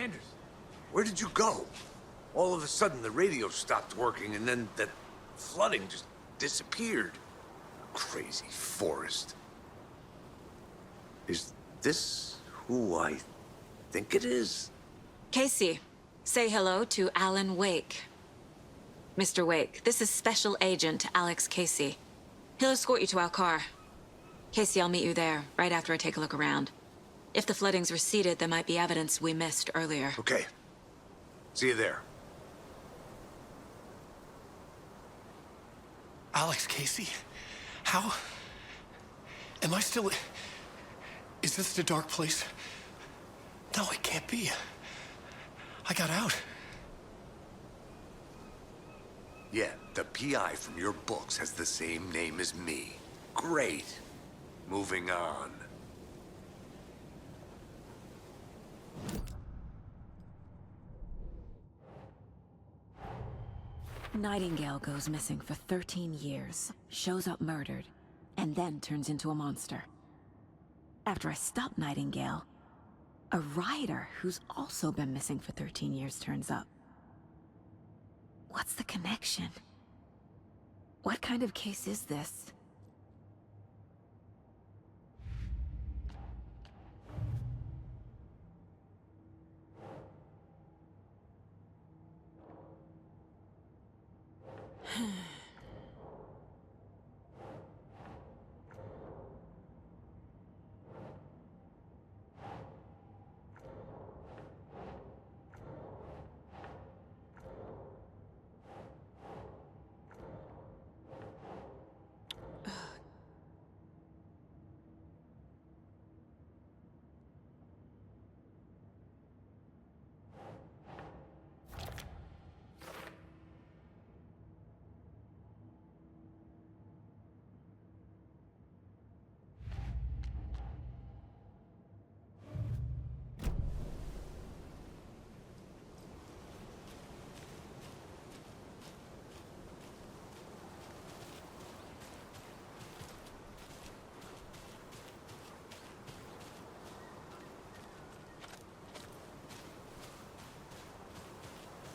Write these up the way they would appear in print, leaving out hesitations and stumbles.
Anders, where did you go? All of a sudden, the radio stopped working, and then the flooding just disappeared. Crazy forest. Is this who I think it is? Casey, say hello to Alan Wake. Mr. Wake, this is Special Agent Alex Casey. He'll escort you to our car. Casey, I'll meet you there, right after I take a look around. If the flooding's receded, there might be evidence we missed earlier. Okay. See you there. Alex Casey? How? Am I still... Is this the dark place? No, it can't be. I got out. Yeah, the PI from your books has the same name as me. Great. Moving on. Nightingale goes missing for 13 years, shows up murdered, and then turns into a monster. After I stop Nightingale, a writer who's also been missing for 13 years turns up. What's the connection? What kind of case is this?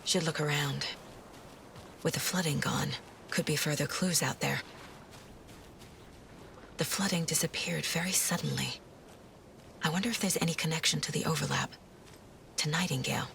Should look around. With the flooding gone, could be further clues out there. The flooding disappeared very suddenly. I wonder if there's any connection to the overlap. To Nightingale.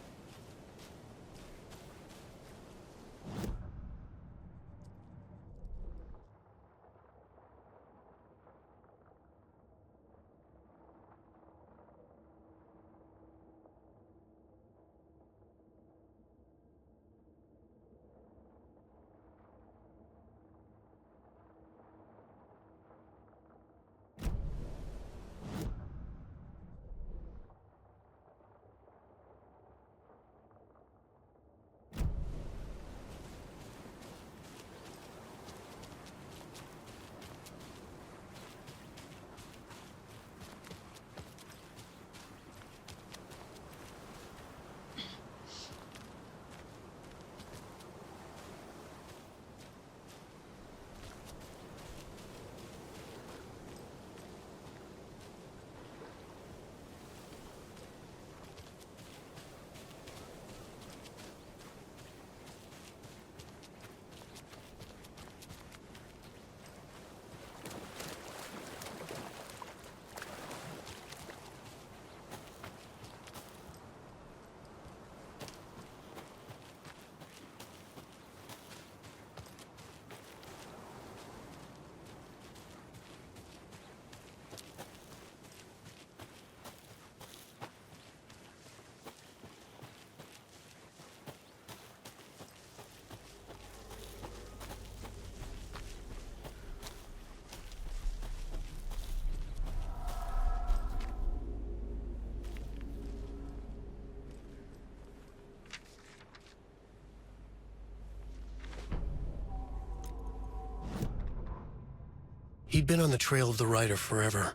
He'd been on the trail of the writer forever.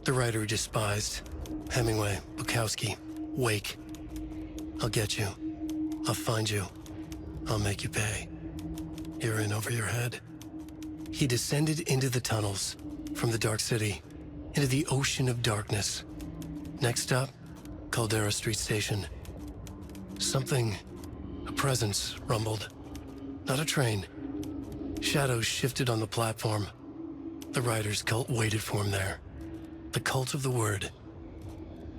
The writer he despised. Hemingway, Bukowski, Wake. I'll get you. I'll find you. I'll make you pay. You're in over your head. He descended into the tunnels, from the Dark City, into the ocean of darkness. Next stop, Caldera Street Station. Something, a presence, rumbled. Not a train. Shadows shifted on the platform. The rider's cult waited for him there. The cult of the word.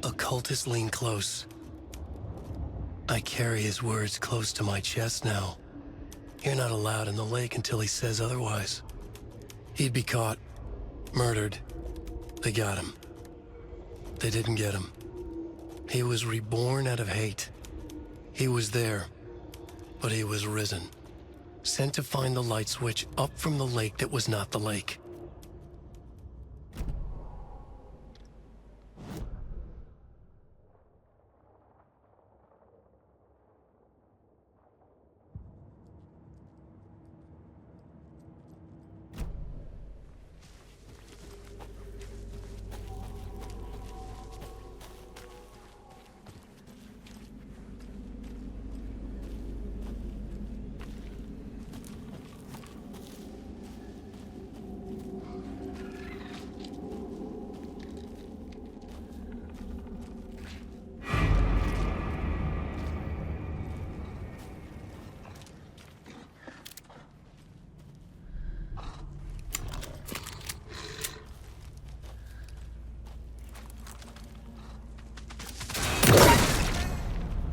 Occultists lean close. I carry his words close to my chest now. You're not allowed in the lake until he says otherwise. He'd be caught, murdered. They got him. They didn't get him. He was reborn out of hate. He was there, but he was risen. Sent to find the light switch up from the lake that was not the lake.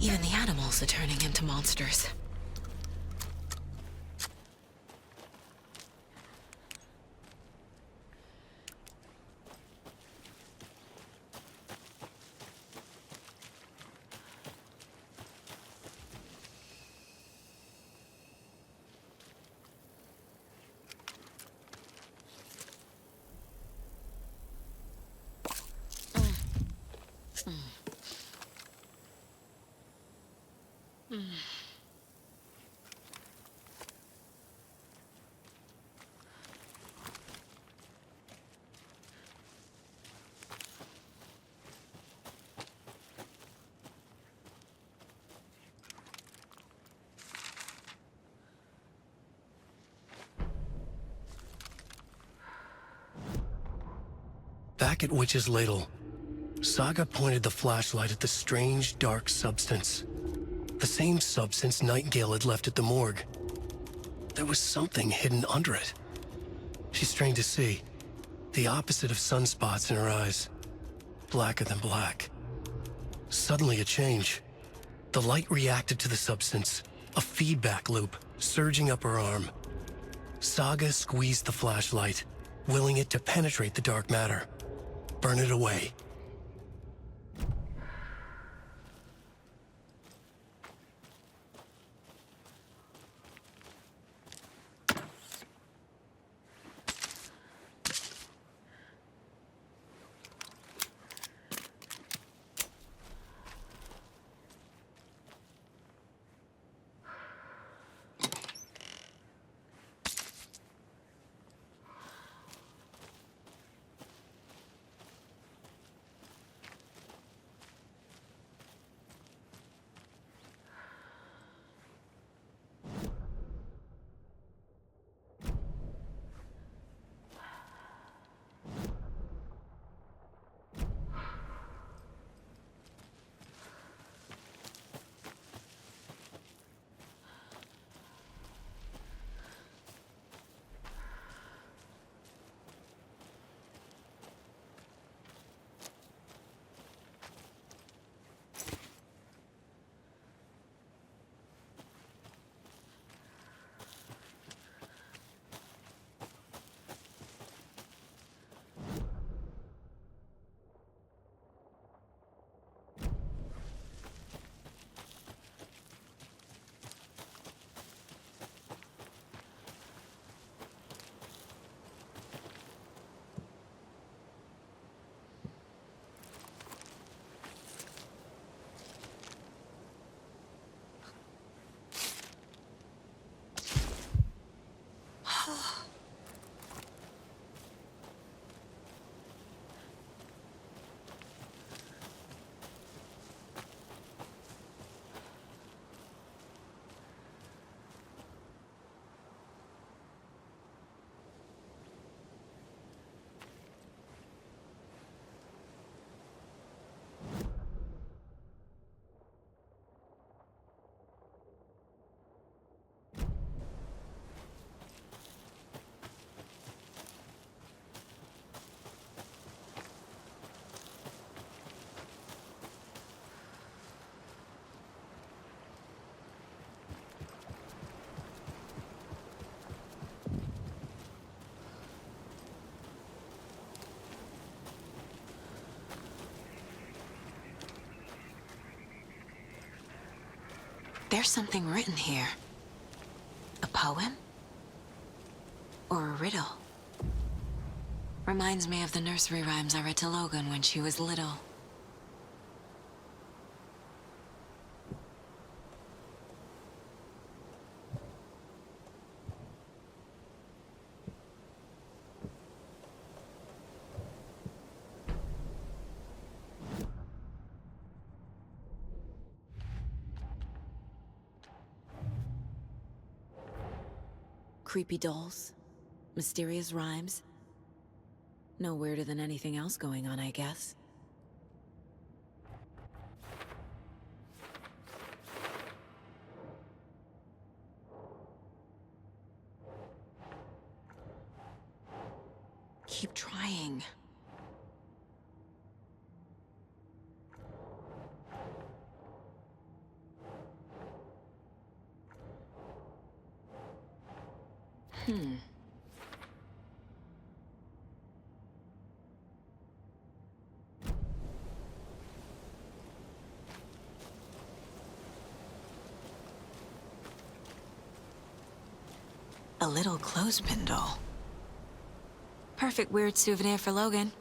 Even the animals are turning into monsters. Back at Witch's Ladle, Saga pointed the flashlight at the strange, dark substance. The same substance Nightingale had left at the morgue. There was something hidden under it. She strained to see. The opposite of sunspots in her eyes. Blacker than black. Suddenly a change. The light reacted to the substance. A feedback loop, surging up her arm. Saga squeezed the flashlight, willing it to penetrate the dark matter. Burn it away. There's something written here. A poem? Or a riddle? Reminds me of the nursery rhymes I read to Logan when she was little. Creepy dolls, mysterious rhymes. No weirder than anything else going on, I guess. Keep trying. A little clothespin doll. Perfect weird souvenir for Logan.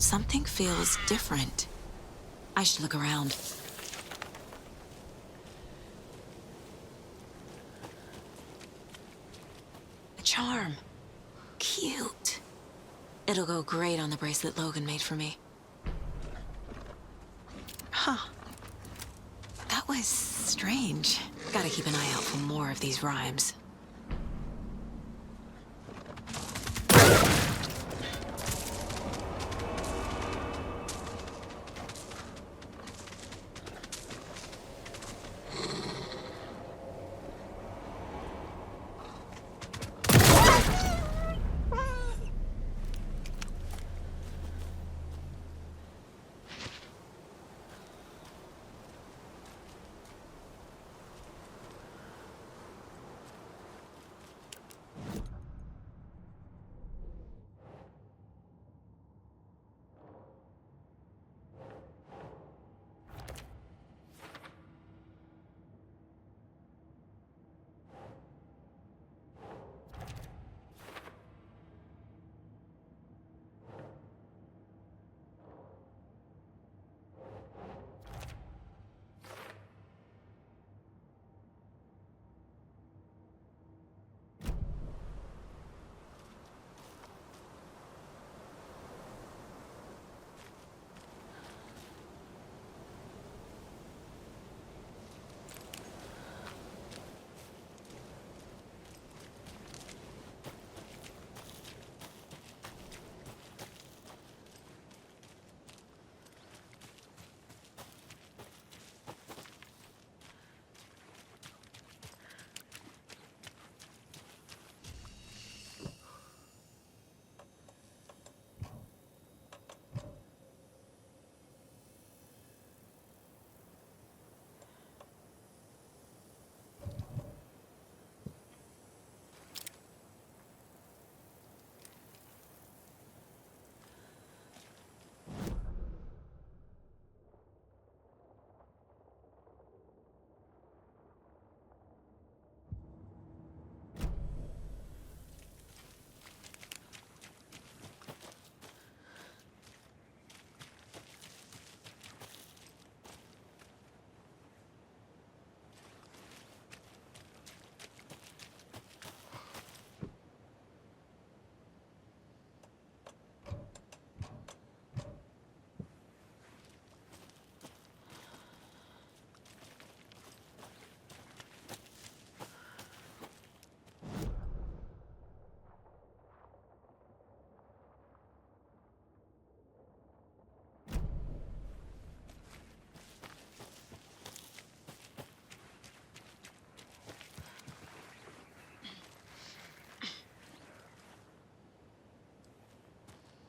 Something feels different. I should look around. A charm. Cute. It'll go great on the bracelet Logan made for me. Huh. That was strange. Gotta keep an eye out for more of these rhymes.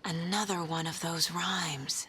Another one of those rhymes.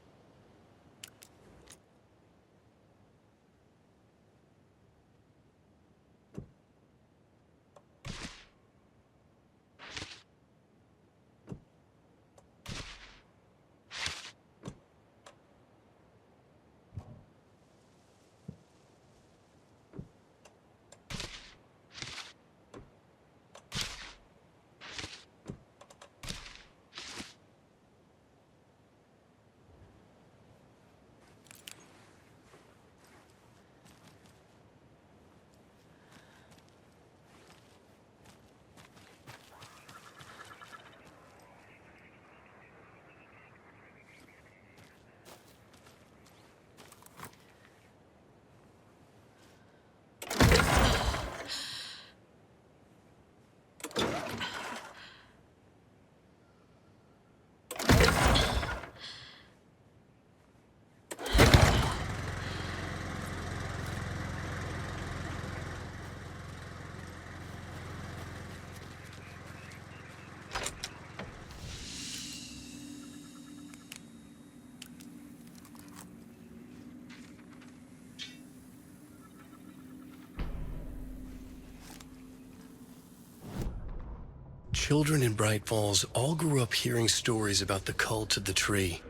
Children in Bright Falls all grew up hearing stories about the cult of the tree.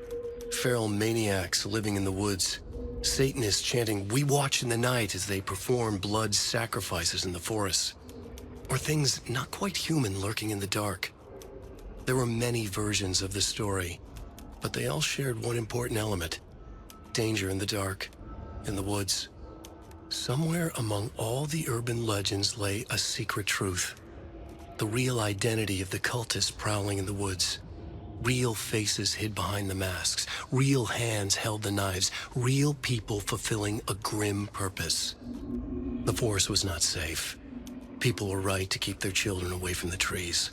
Feral maniacs living in the woods. Satanists chanting, "We watch in the night," as they perform blood sacrifices in the forests. Or things not quite human lurking in the dark. There were many versions of the story, but they all shared one important element. Danger in the dark, in the woods. Somewhere among all the urban legends lay a secret truth. The real identity of the cultists prowling in the woods. Real faces hid behind the masks. Real hands held the knives. Real people fulfilling a grim purpose. The forest was not safe. People were right to keep their children away from the trees.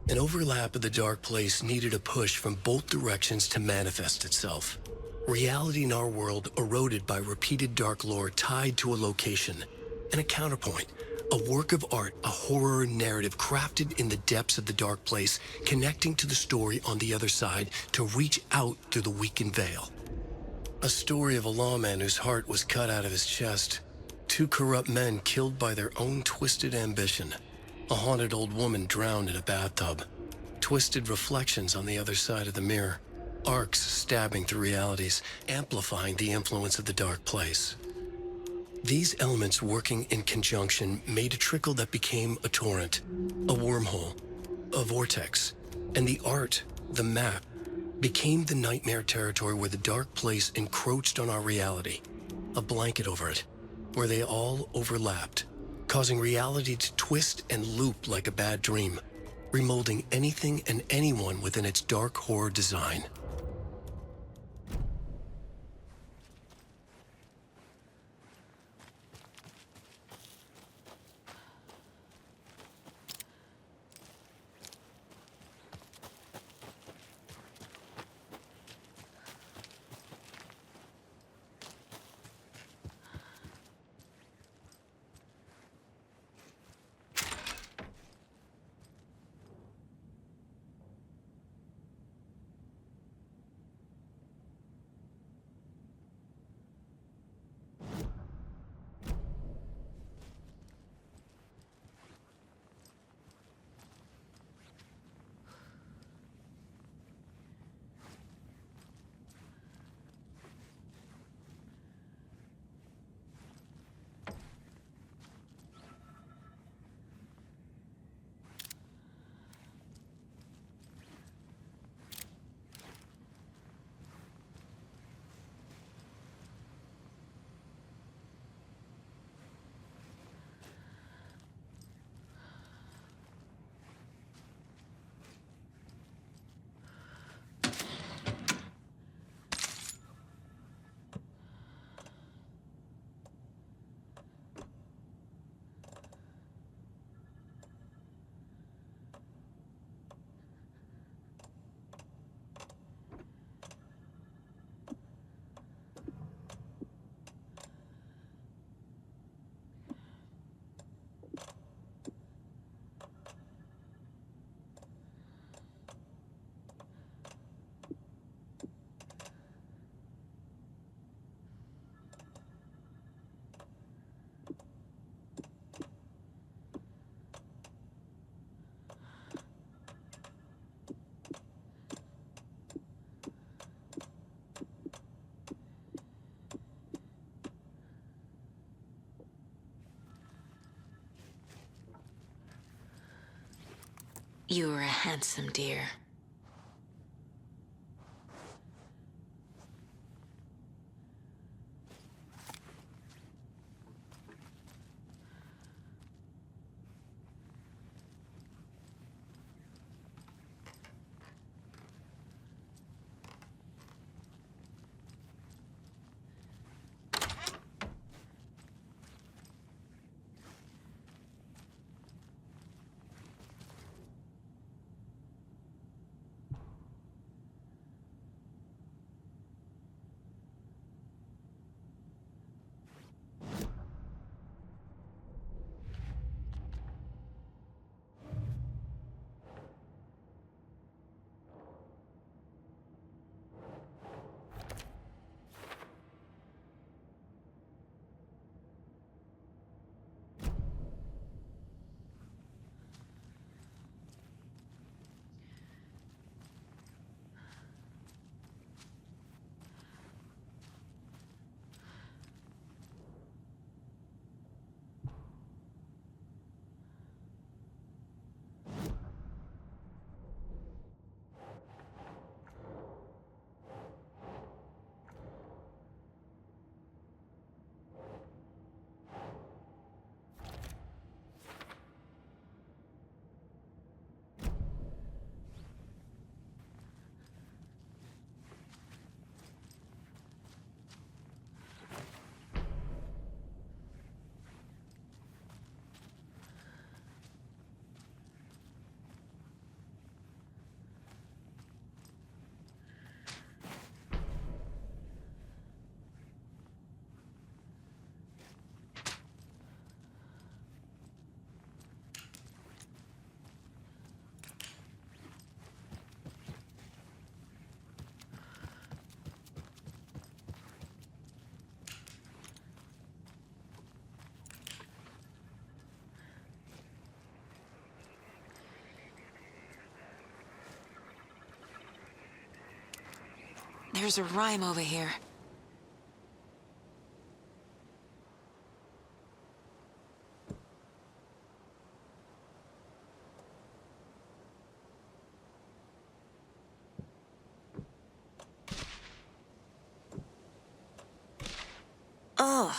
An overlap of the dark place needed a push from both directions to manifest itself. Reality in our world eroded by repeated dark lore tied to a location. And a counterpoint, a work of art, a horror narrative crafted in the depths of the dark place, connecting to the story on the other side to reach out through the weakened veil. A story of a lawman whose heart was cut out of his chest. Two corrupt men killed by their own twisted ambition. A haunted old woman drowned in a bathtub. Twisted reflections on the other side of the mirror. Arcs stabbing through realities, amplifying the influence of the dark place. These elements working in conjunction made a trickle that became a torrent, a wormhole, a vortex, and the art, the map, became the nightmare territory where the dark place encroached on our reality, a blanket over it, where they all overlapped, causing reality to twist and loop like a bad dream, remolding anything and anyone within its dark horror design. You are a handsome deer. There's a rhyme over here. Ugh.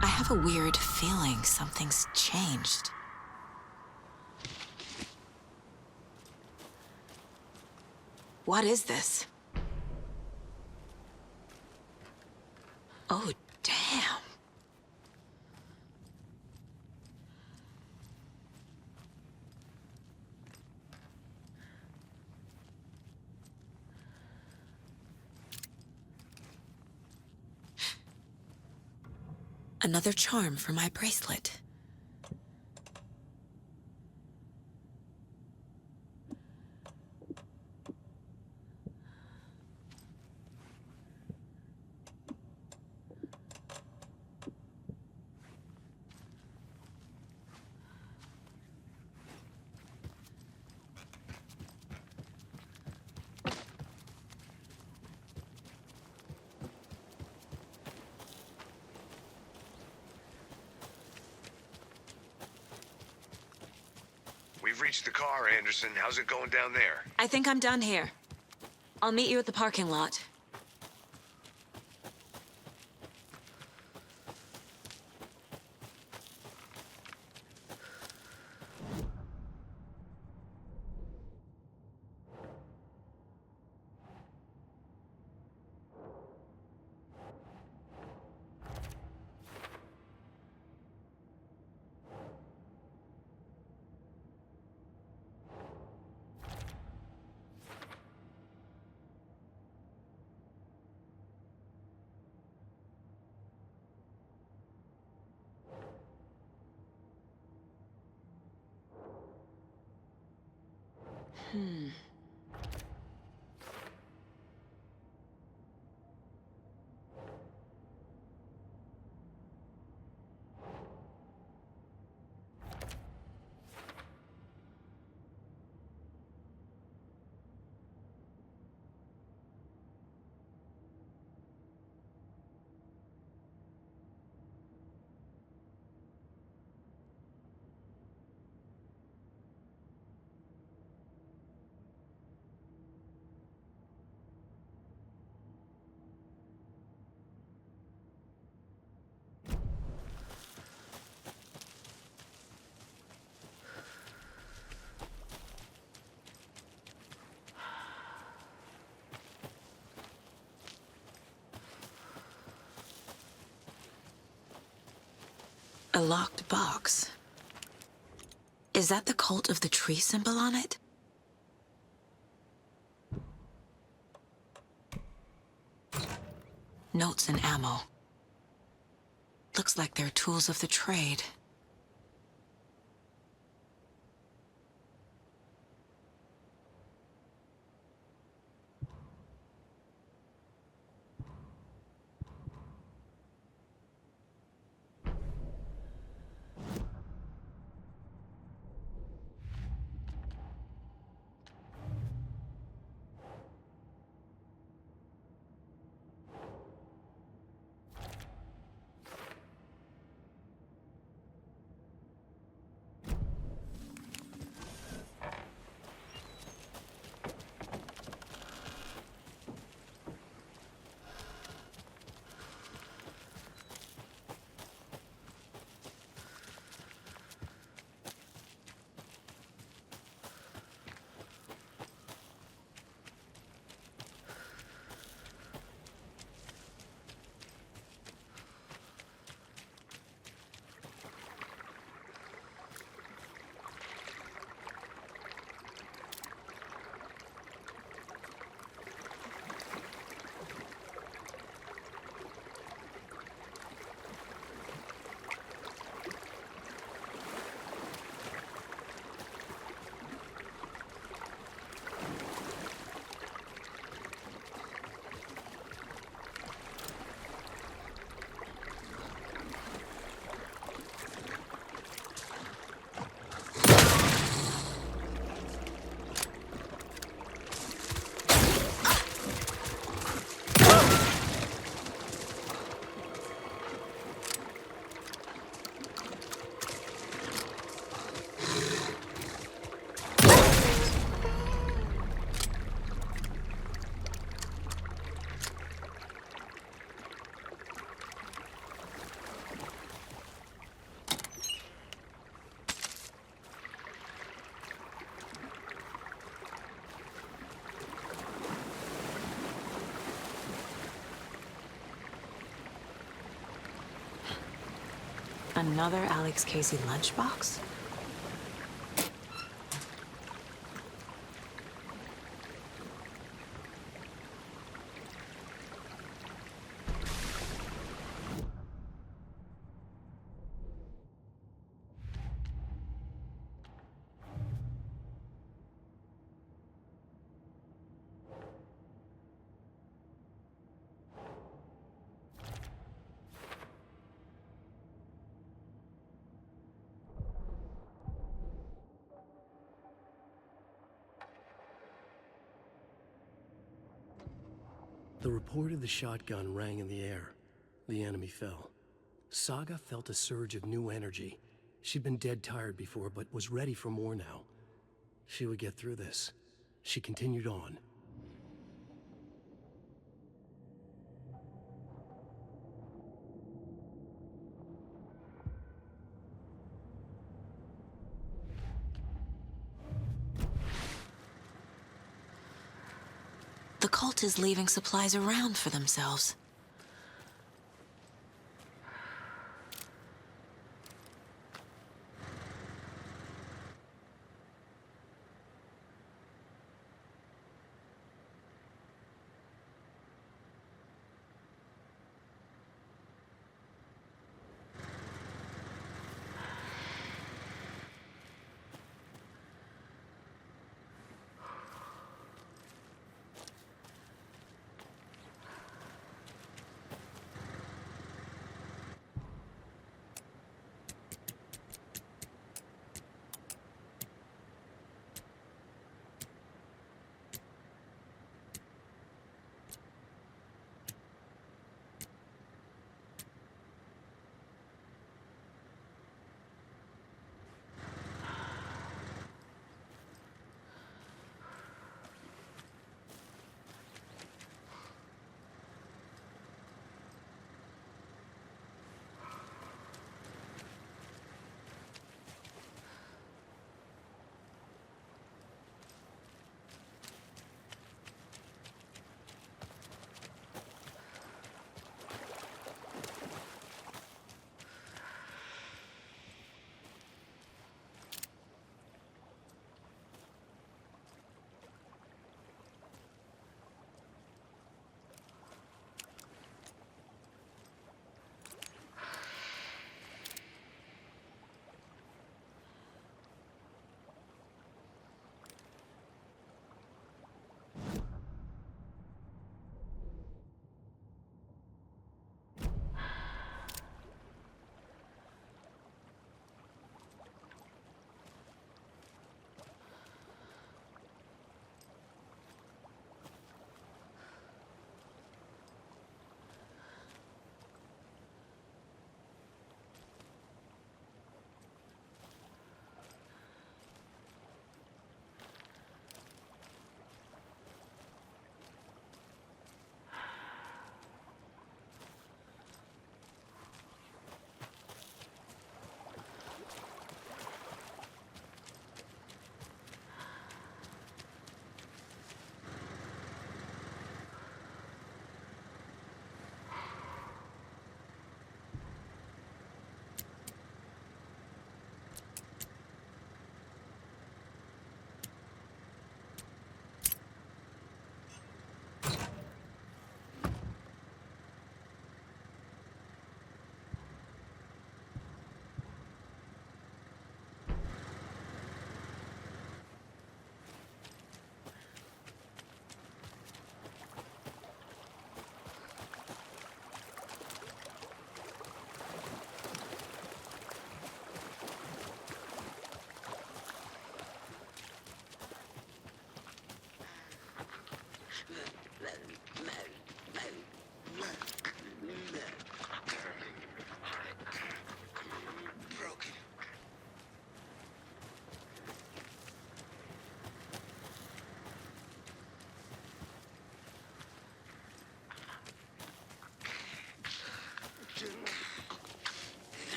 I have a weird feeling something's changed. What is this? Oh, damn. Another charm for my bracelet. We've reached the car, Anderson. How's it going down there? I think I'm done here. I'll meet you at the parking lot. A locked box. Is that the cult of the tree symbol on it? Notes and ammo. Looks like they're tools of the trade. Another Alex Casey lunchbox? The report of the shotgun rang in the air. The enemy fell. Saga felt a surge of new energy. She'd been dead tired before, but was ready for more now. She would get through this. She continued on. The cult is leaving supplies around for themselves.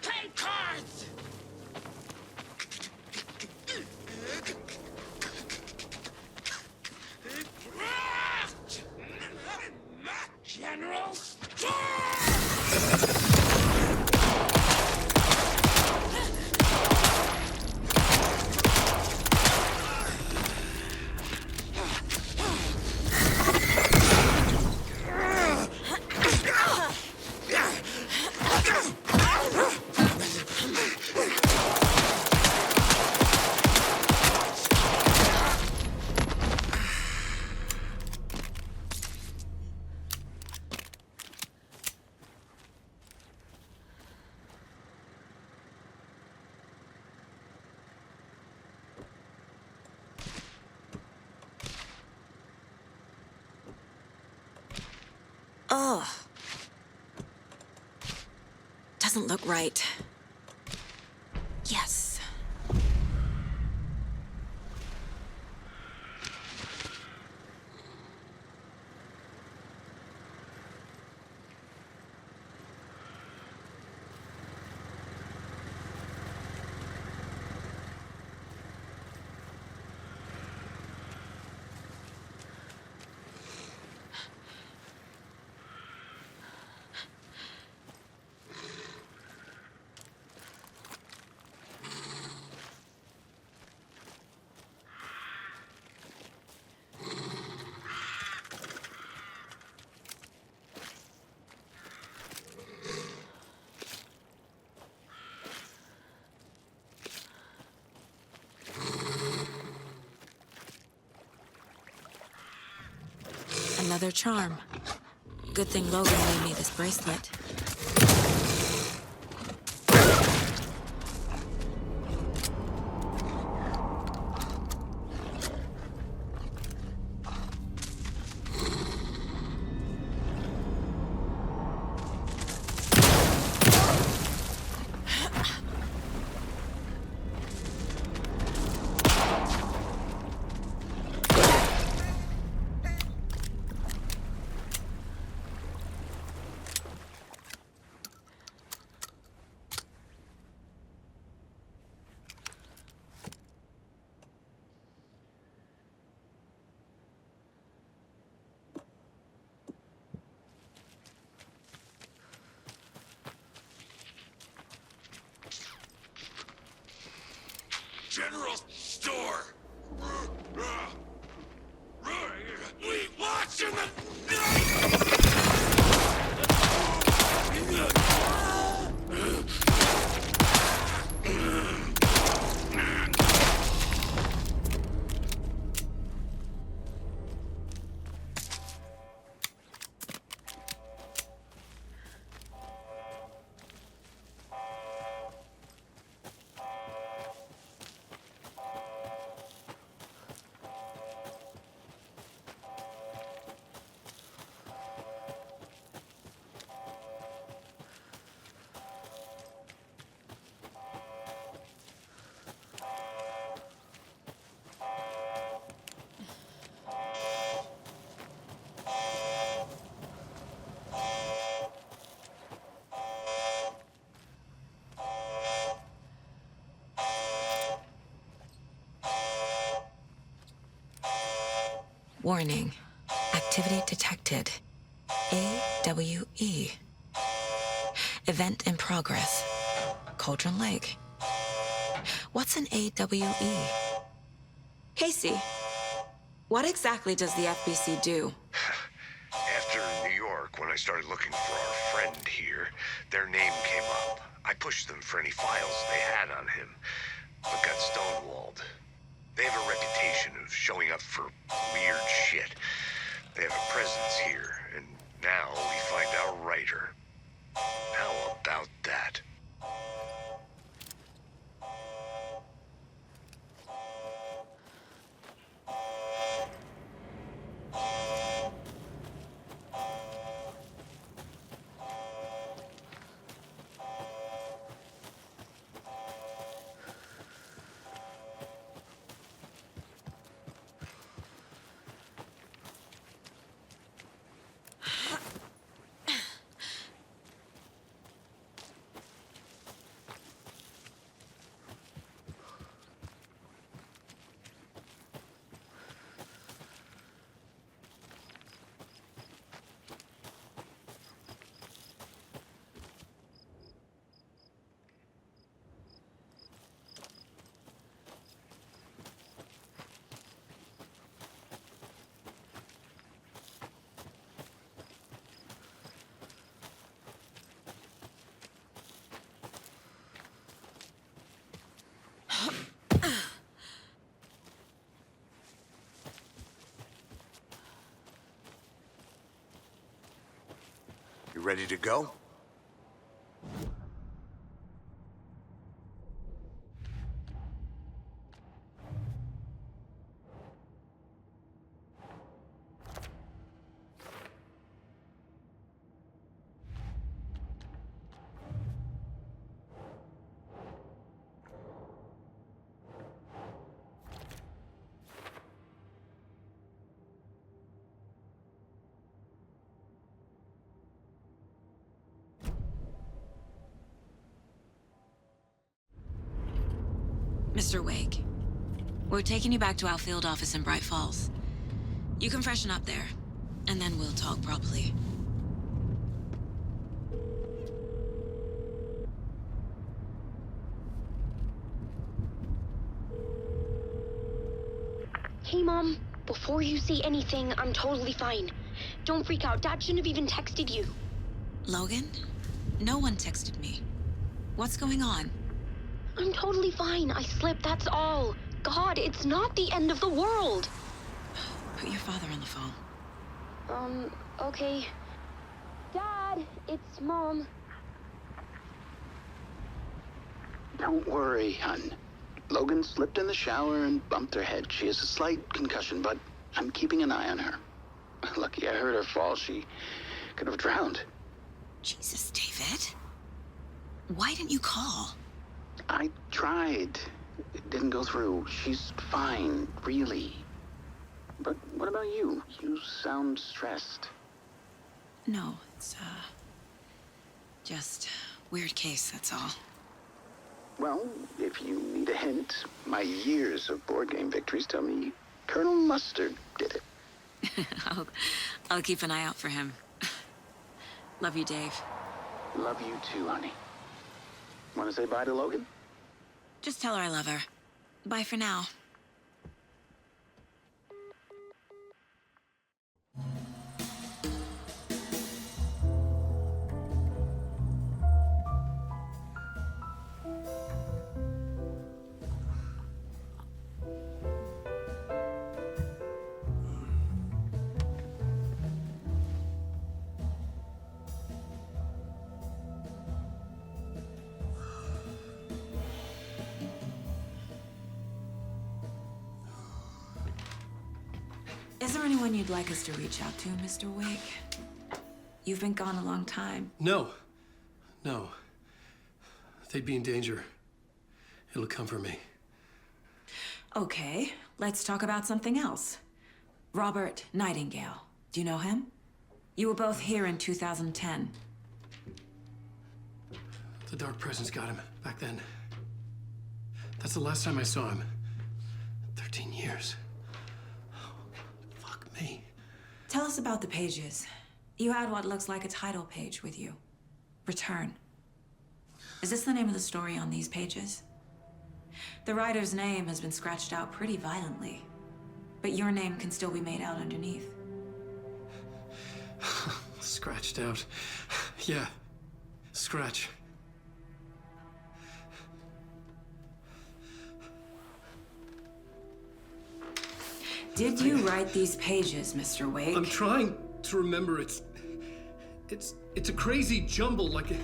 Play cards! Ugh. Doesn't look right. Yes. Another charm. Good thing Logan made me this bracelet. General store! We watch in the night! Warning. Activity detected. AWE. Event in progress. Coldrain Lake. What's an AWE? Casey, what exactly does the FBC do? After New York, when I started looking for our friend here, their name came up. I pushed them for any files they had on him, but got stonewalled. They have a reputation of showing up for weird shit. They have a presence here, and now we find our writer. How about that? ready to go? Mr. Wake, we're taking you back to our field office in Bright Falls. You can freshen up there, and then we'll talk properly. Hey, Mom. Before you say anything, I'm totally fine. Don't freak out. Dad shouldn't have even texted you. Logan? No one texted me. What's going on? I'm totally fine. I slipped, that's all. God, it's not the end of the world. Put your father on the phone. Okay. Dad, it's Mom. Don't worry, hon. Logan slipped in the shower and bumped her head. She has a slight concussion, but I'm keeping an eye on her. Lucky I heard her fall. She could have drowned. Jesus, David. Why didn't you call? I tried. It didn't go through. She's fine, really. But what about you? You sound stressed. No, it's, just weird case, that's all. Well, if you need a hint, my years of board game victories tell me Colonel Mustard did it. I'll keep an eye out for him. Love you, Dave. Love you too, honey. Want to say bye to Logan? Just tell her I love her. Bye for now. Is there anyone you'd like us to reach out to, Mr. Wake? You've been gone a long time. No. No. They'd be in danger. It'll come for me. Okay, let's talk about something else. Robert Nightingale. Do you know him? You were both here in 2010. The Dark Presence got him back then. That's the last time I saw him. 13 years. Fuck me. Tell us about the pages. You had what looks like a title page with you. Return. Is this the name of the story on these pages? The writer's name has been scratched out pretty violently, but your name can still be made out underneath. Scratched out. Yeah. Scratch. Did you write these pages, Mr. Wake? I'm trying to remember. It's a crazy jumble, like a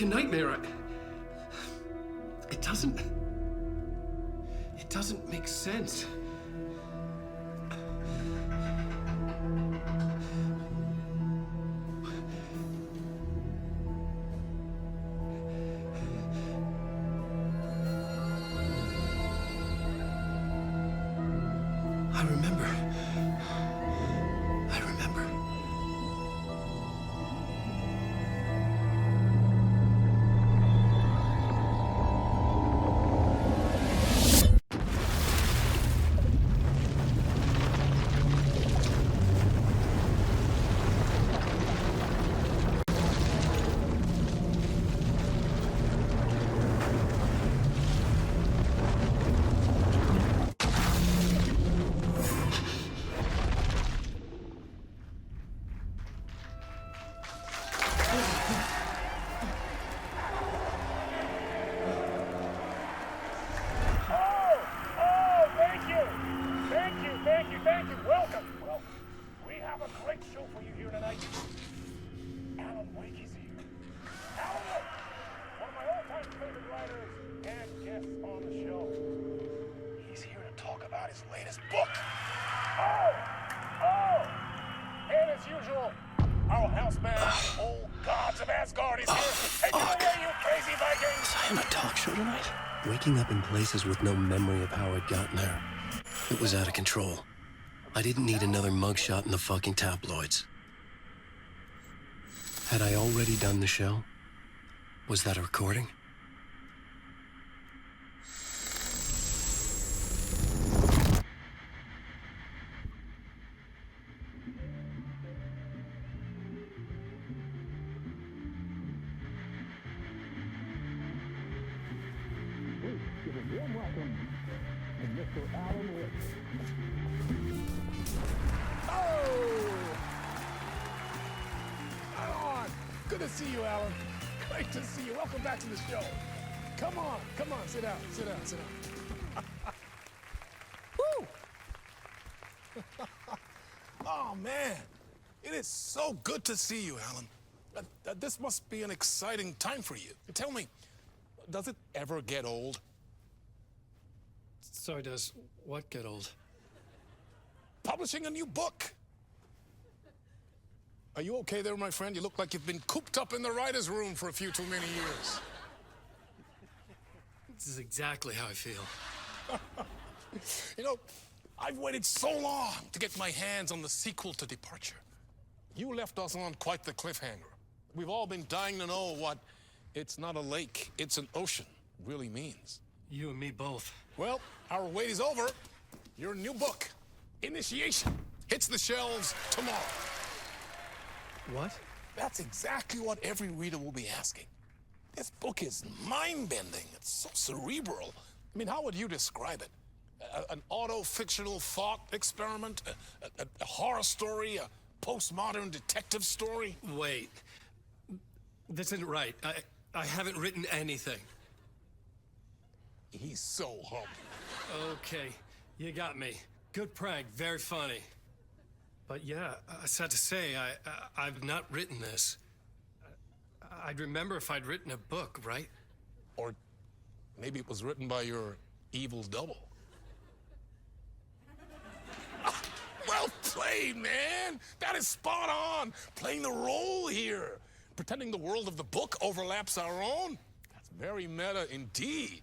nightmare. It doesn't make sense. I remember. Thank you. Welcome. Well, we have a great show for you here tonight. Alan Wake is here. Alan Wake, one of my all-time favorite writers and guests on the show. He's here to talk about his latest book. Oh! And as usual, our house band, Old Gods of Asgard, is here. Take it away, you crazy Vikings! Was I on a talk show tonight? Waking up in places with no memory of how I'd gotten there. It was out of control. I didn't need another mugshot in the fucking tabloids. Had I already done the show? Was that a recording? Alon! Good to see you, Alan. Great to see you. Welcome back to the show. Come on, sit down. Woo! Oh, man. It is so good to see you, Alan. This must be an exciting time for you. Tell me, does it ever get old? Sorry, does what get old? Publishing a new book. Are you okay there, my friend? You look like you've been cooped up in the writer's room for a few too many years. This is exactly how I feel. You know, I've waited so long to get my hands on the sequel to Departure. You left us on quite the cliffhanger. We've all been dying to know what "it's not a lake, it's an ocean" really means. You and me both. Well, our wait is over. Your new book, Initiation, hits the shelves tomorrow. What? That's exactly what every reader will be asking. This book is mind-bending. It's so cerebral. I mean, how would you describe it? An auto-fictional thought experiment? A horror story? A postmodern detective story? Wait. This isn't right. I haven't written anything. He's so humble. Okay, you got me. Good prank, very funny. But yeah, sad to say, I've not written this. I'd remember if I'd written a book, right? Or maybe it was written by your evil double. Well played, man! That is spot on! Playing the role here. Pretending the world of the book overlaps our own. That's very meta indeed.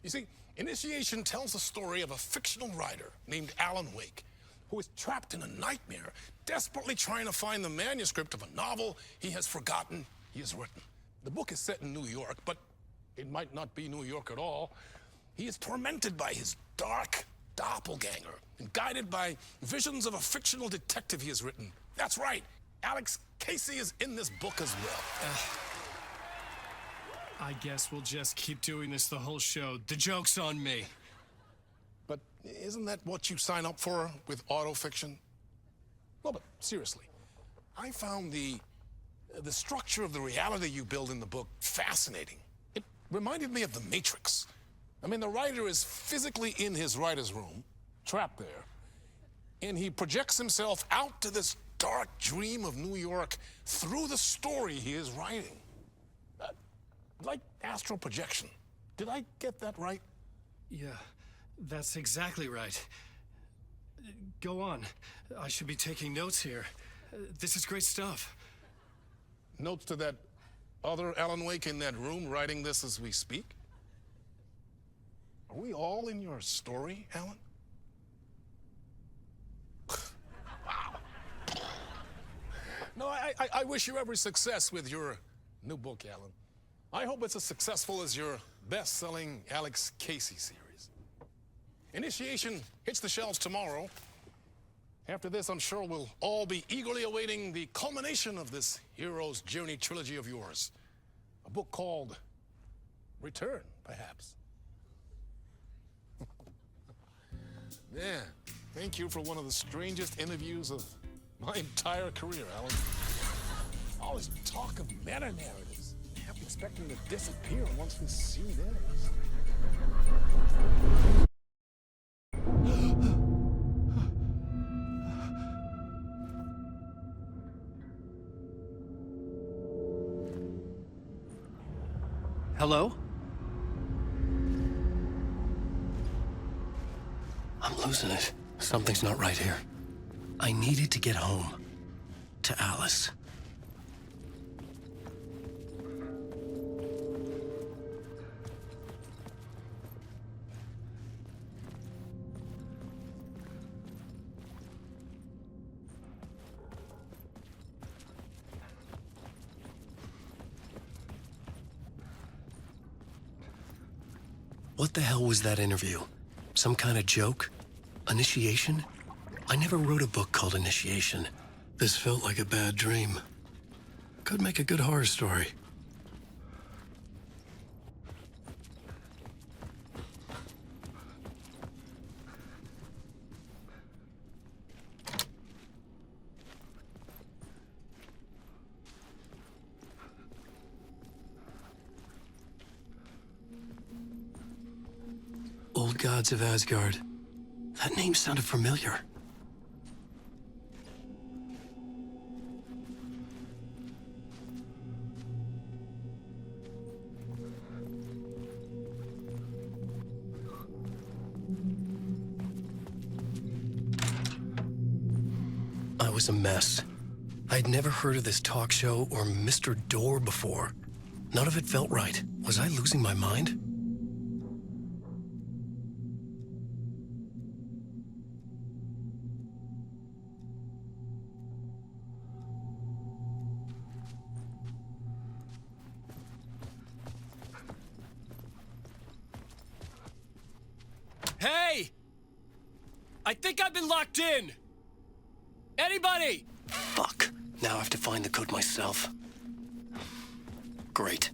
You see, Initiation tells the story of a fictional writer named Alan Wake, who is trapped in a nightmare, desperately trying to find the manuscript of a novel he has forgotten he has written. The book is set in New York, but it might not be New York at all. He is tormented by his dark doppelganger and guided by visions of a fictional detective he has written. That's right, Alex Casey is in this book as well. I guess we'll just keep doing this the whole show. The joke's on me. But isn't that what you sign up for with autofiction? No, but seriously, I found the structure of the reality you build in the book fascinating. It reminded me of The Matrix. I mean, the writer is physically in his writer's room, trapped there, and he projects himself out to this dark dream of New York through the story he is writing. Like astral projection. Did I get that right? Yeah, that's exactly right. Go on. I should be taking notes here. This is great stuff. Notes to that other Alan Wake in that room writing this as we speak? Are we all in your story, Alan? Wow. No, I wish you every success with your new book, Alan. I hope it's as successful as your best-selling Alex Casey series. Initiation hits the shelves tomorrow. After this, I'm sure we'll all be eagerly awaiting the culmination of this hero's journey trilogy of yours. A book called Return, perhaps. Yeah, thank you for one of the strangest interviews of my entire career, Alan. All this talk of meta-narratives. I kept expecting to disappear once this scene ends. Hello? I'm losing it. Something's not right here. I needed to get home. To Alice. What the hell was that interview? Some kind of joke? Initiation? I never wrote a book called Initiation. This felt like a bad dream. Could make a good horror story. Old Gods of Asgard. That name sounded familiar. I was a mess. I'd never heard of this talk show or Mr. Door before. None of it felt right. Was I losing my mind? Hey! I think I've been locked in! Anybody? Fuck. Now I have to find the code myself. Great.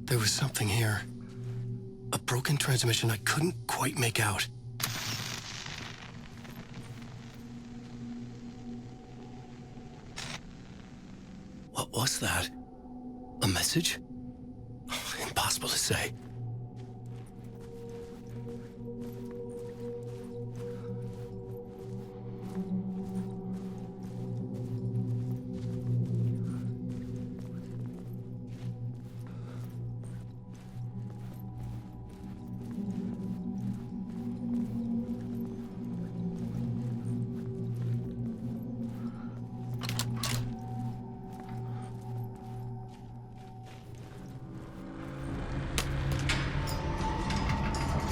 There was something here. A broken transmission I couldn't quite make out. What was that? A message? Impossible to say.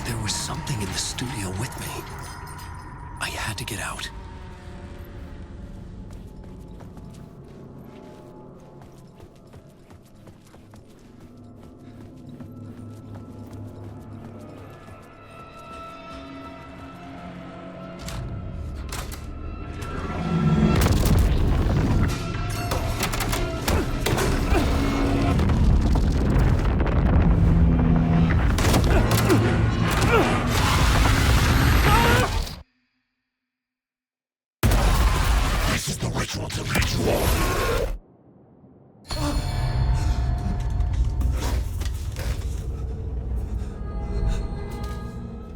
There was something in the studio with me. I had to get out.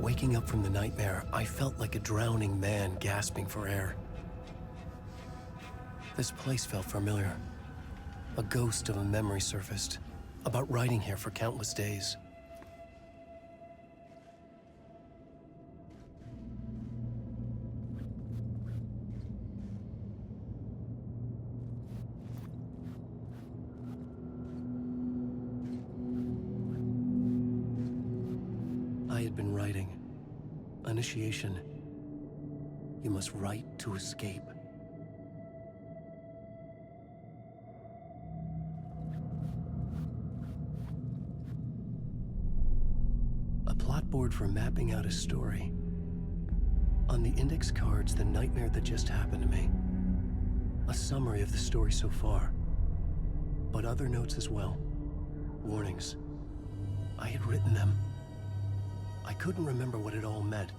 Waking up from the nightmare, I felt like a drowning man gasping for air. This place felt familiar. A ghost of a memory surfaced, about riding here for countless days. I had been writing. Initiation. You must write to escape. A plot board for mapping out a story. On the index cards, the nightmare that just happened to me. A summary of the story so far. But other notes as well. Warnings. I had written them. I couldn't remember what it all meant.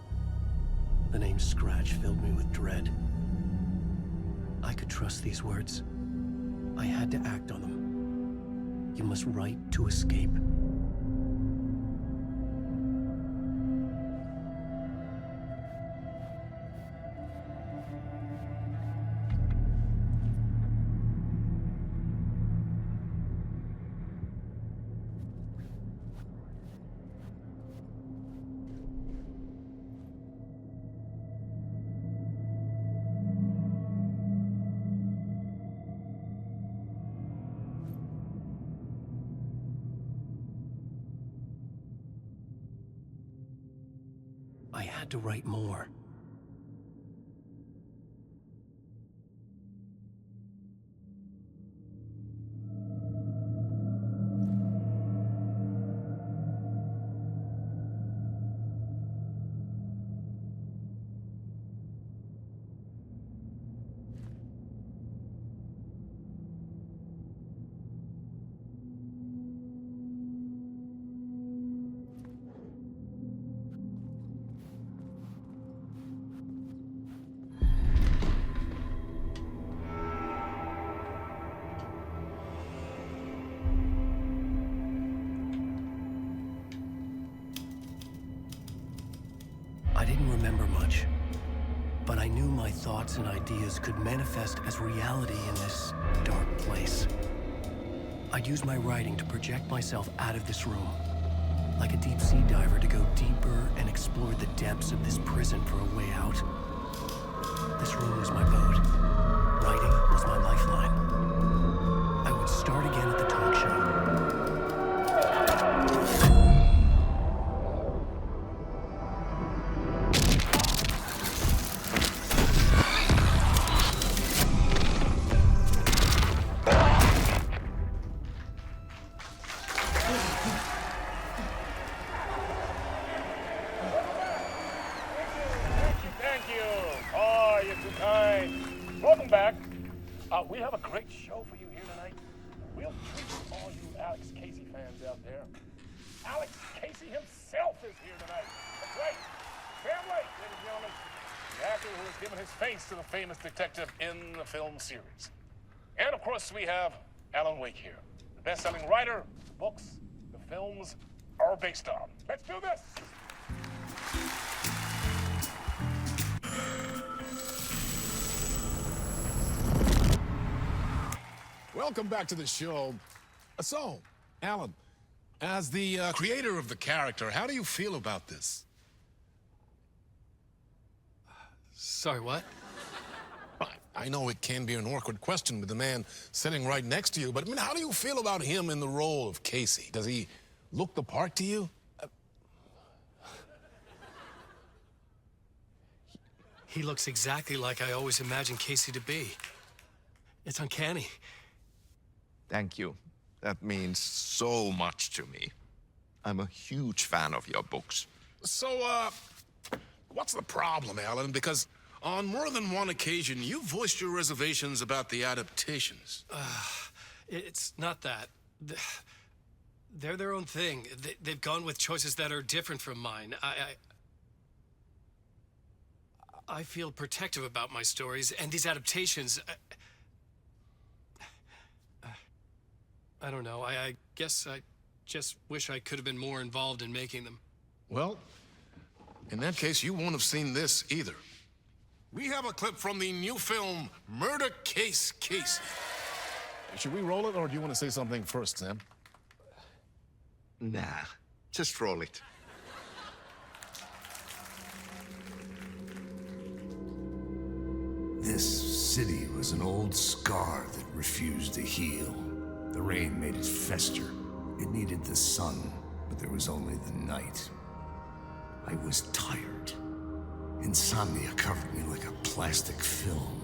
The name Scratch filled me with dread. I could trust these words. I had to act on them. You must write to escape. I had to write more. I didn't remember much, but I knew my thoughts and ideas could manifest as reality in this dark place. I'd use my writing to project myself out of this room, like a deep-sea diver to go deeper and explore the depths of this prison for a way out. This room was my boat. Writing was my lifeline. I would start again at the talk show. Welcome back. We have a great show for you here tonight. We'll treat all you Alex Casey fans out there. Alex Casey himself is here tonight. That's right. Family, ladies and gentlemen. The actor who has given his face to the famous detective in the film series. And of course, we have Alan Wake here, the best-selling writer, the books, the films are based on. Let's do this. Welcome back to the show. So, Alan, as the creator of the character, how do you feel about this? Sorry, what? I know it can be an awkward question with the man sitting right next to you, but I mean, how do you feel about him in the role of Casey? Does he look the part to you? He looks exactly like I always imagined Casey to be. It's uncanny. Thank you. That means so much to me. I'm a huge fan of your books. So, what's the problem, Alan? Because on more than one occasion, you voiced your reservations about the adaptations. It's not that. They're their own thing. They've gone with choices that are different from mine. I feel protective about my stories, and these adaptations... I don't know. I guess I just wish I could have been more involved in making them. Well, in that case, you won't have seen this either. We have a clip from the new film, Murder Case Casey. Should we roll it, or do you want to say something first, Sam? Nah, just roll it. This city was an old scar that refused to heal. The rain made it fester. It needed the sun, but there was only the night. I was tired. Insomnia covered me like a plastic film.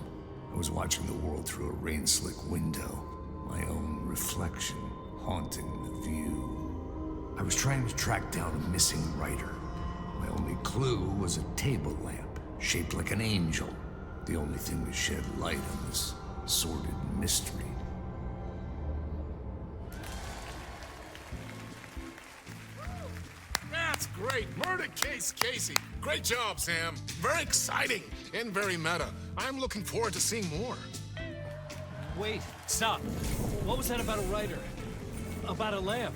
I was watching the world through a rain-slick window, my own reflection haunting the view. I was trying to track down a missing writer. My only clue was a table lamp, shaped like an angel. The only thing to shed light on this sordid mystery. great. Murder case, Casey. Great job, Sam. Very exciting and very meta. I'm looking forward to seeing more. Wait, stop. What was that about a writer? About a lamp?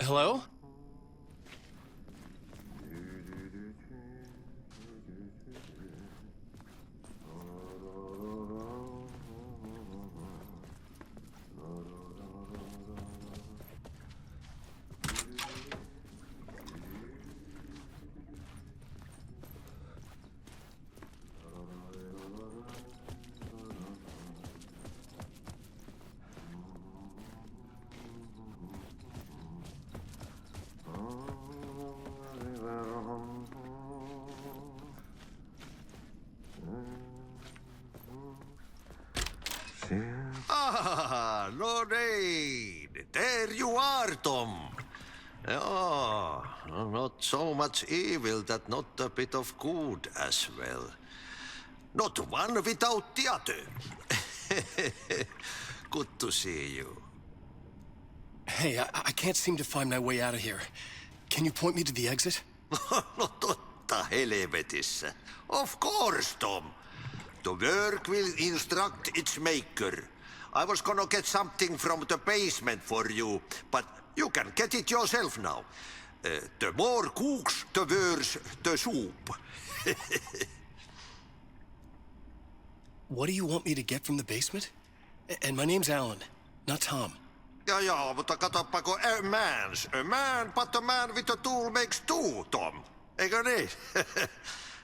Hello? Ah, Lorraine! There you are, Tom. Oh, not so much evil that not a bit of good as well. Not one without the other. Good to see you. Hey, I can't seem to find my way out of here. Can you point me to the exit? No totta helvetissä. Of course, Tom. The work will instruct its maker. I was gonna get something from the basement for you, but you can get it yourself now. The more cooks, the worse the soup. What do you want me to get from the basement? And my name's Alan, not Tom. Ja, mutta katsoppa, a man, but a man with a tool makes two, Tom. Eikö niin?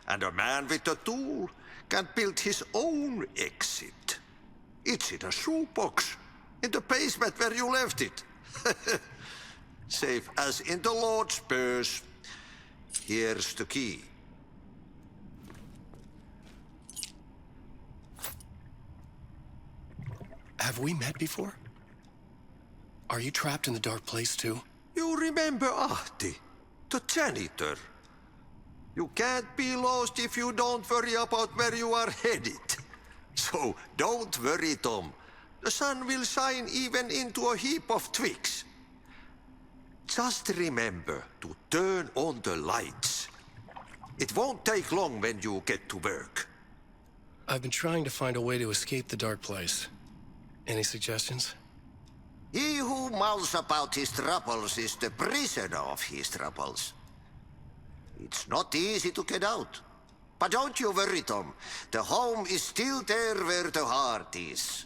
And a man with a tool can build his own exit. It's in a shoebox, in the basement where you left it. Safe as in the Lord's purse. Here's the key. Have we met before? Are you trapped in the dark place too? You remember Ahti, the janitor. You can't be lost if you don't worry about where you are headed. So don't worry, Tom. The sun will shine even into a heap of twigs. Just remember to turn on the lights. It won't take long when you get to work. I've been trying to find a way to escape the dark place. Any suggestions? He who mouths about his troubles is the prisoner of his troubles. It's not easy to get out. But don't you worry, Tom. The home is still there where the heart is.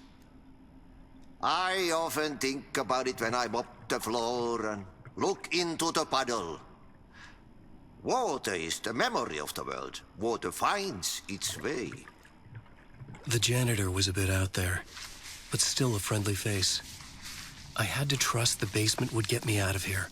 I often think about it when I mop the floor and look into the puddle. Water is the memory of the world. Water finds its way. The janitor was a bit out there, but still a friendly face. I had to trust the basement would get me out of here.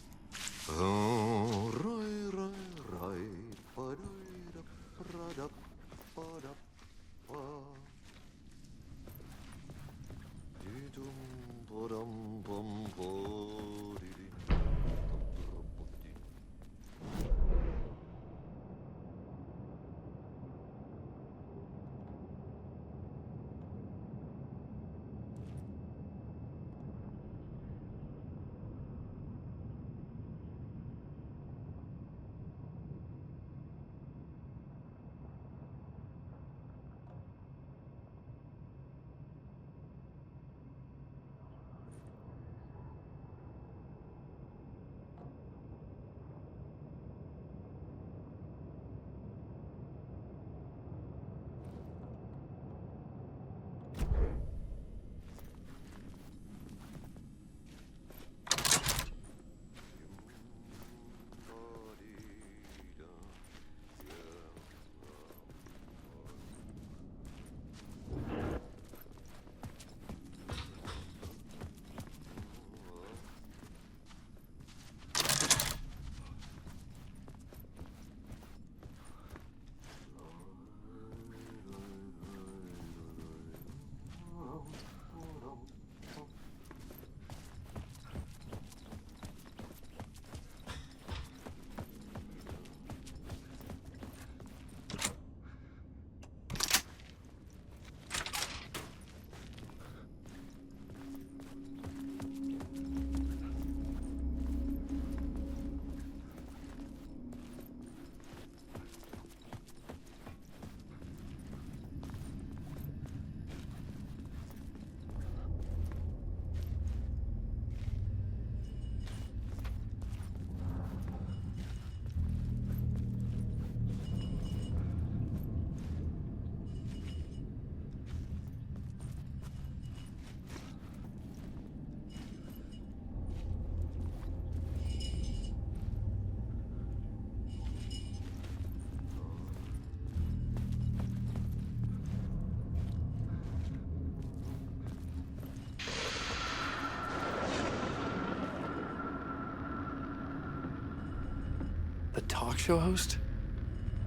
The talk show host?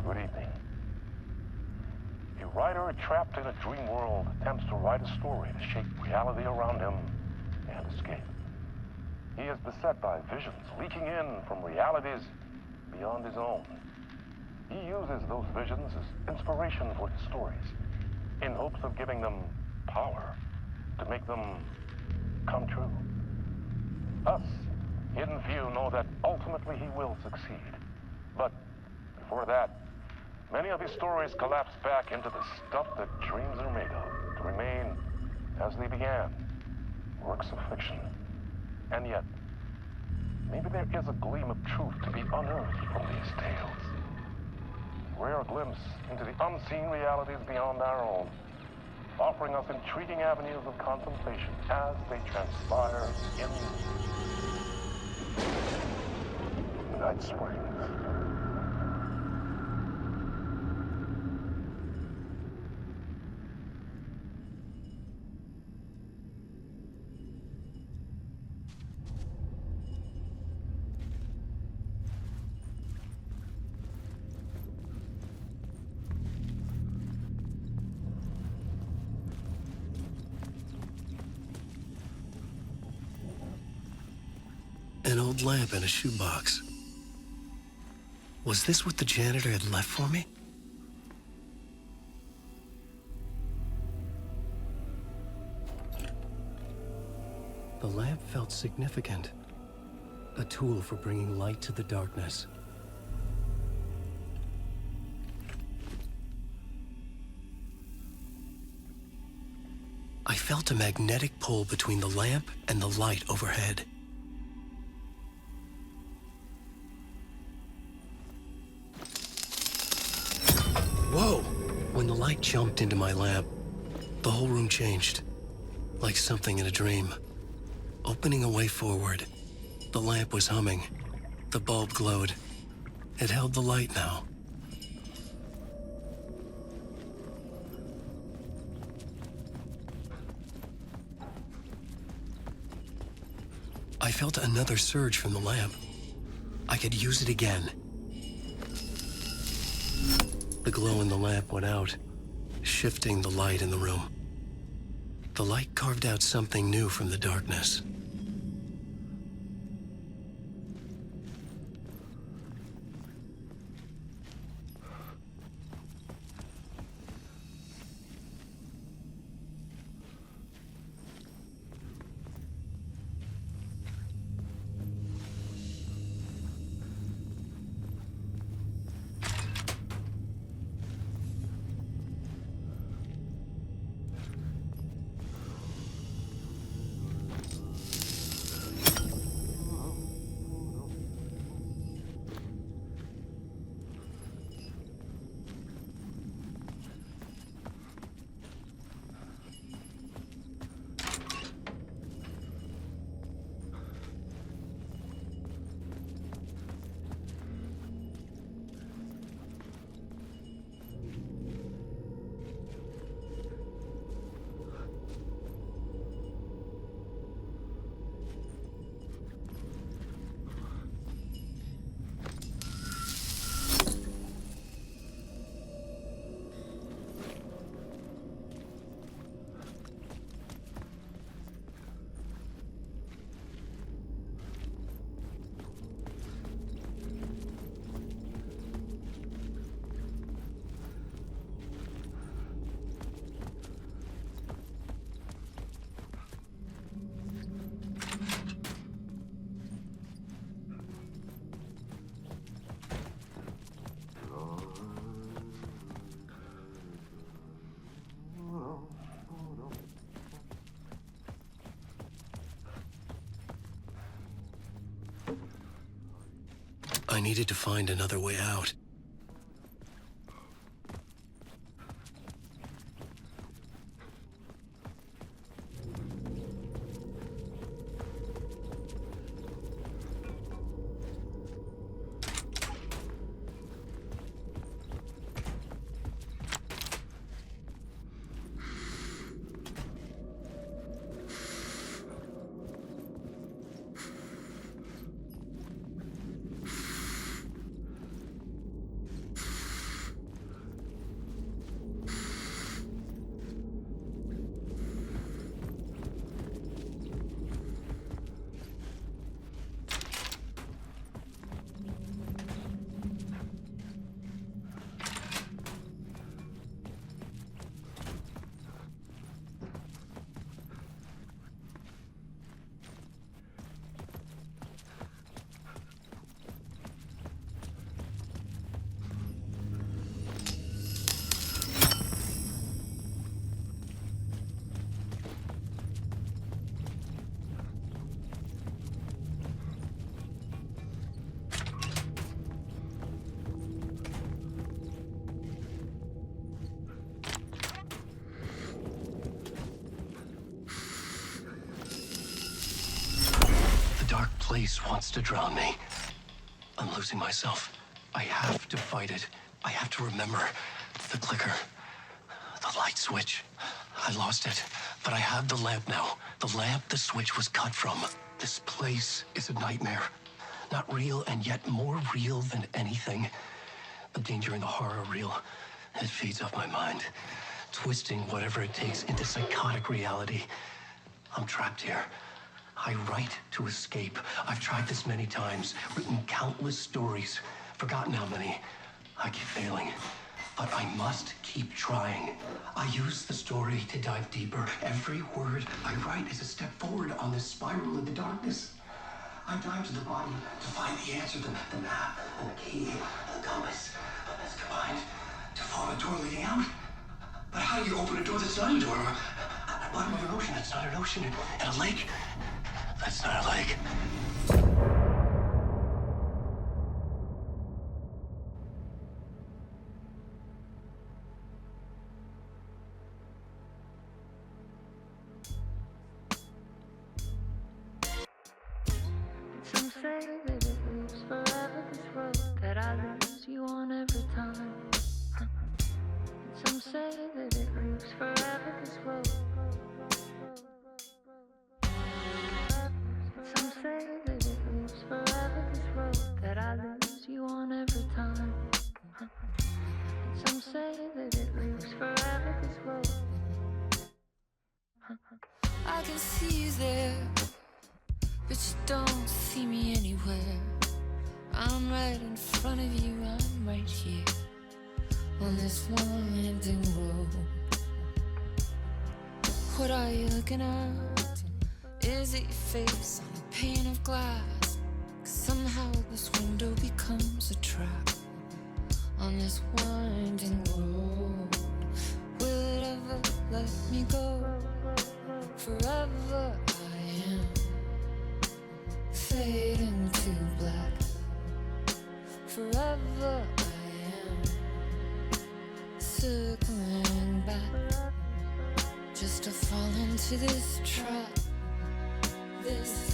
Good evening. A writer trapped in a dream world attempts to write a story to shape reality around him and escape. He is beset by visions leaking in from realities beyond his own. He uses those visions as inspiration for his stories, in hopes of giving them power to make them come true. Us, hidden few, know that ultimately he will succeed. But before that, many of his stories collapse back into the stuff that dreams are made of, to remain as they began, works of fiction. And yet, maybe there is a gleam of truth to be unearthed from these tales. A rare glimpse into the unseen realities beyond our own, offering us intriguing avenues of contemplation as they transpire in Night Springs. An old lamp in a shoebox. Was this what the janitor had left for me? The lamp felt significant. A tool for bringing light to the darkness. I felt a magnetic pull between the lamp and the light overhead. Whoa! When the light jumped into my lamp, the whole room changed, like something in a dream. Opening a way forward, the lamp was humming. The bulb glowed. It held the light now. I felt another surge from the lamp. I could use it again. The glow in the lamp went out, shifting the light in the room. The light carved out something new from the darkness. I needed to find another way out. Place wants to drown me. I'm losing myself. I have to fight it. I have to remember the clicker, the light switch. I lost it, but I have the lamp now. The lamp the switch was cut from. This place is a nightmare. Not real, and yet more real than anything. The danger and the horror real. It feeds off my mind, twisting whatever it takes into psychotic reality. I'm trapped here. I write to escape. I've tried this many times, written countless stories, forgotten how many. I keep failing, but I must keep trying. I use the story to dive deeper. Every word I write is a step forward on this spiral in the darkness. I dive to the bottom to find the answer, the map, and the key, and the compass. It's combined to form a door leading out. But how do you open a door that's not a door? bottom of an ocean. That's not an ocean. And a lake. That's not a lake. Some say that it lives forever, this road that I lose you on every time. Some say that it lives forever, this road. Some say that it lives forever, this road that I lose you on every time. Some say that it lives forever, this road. I can see you there, but you don't see me anywhere. I'm right in front of you, I'm right here on this winding road. What are you looking at? Is it your face on a pane of glass? 'Cause somehow this window becomes a trap on this winding road. Will it ever let me go? Forever I am fading to black. Forever I am circling back, just to fall into this trap. This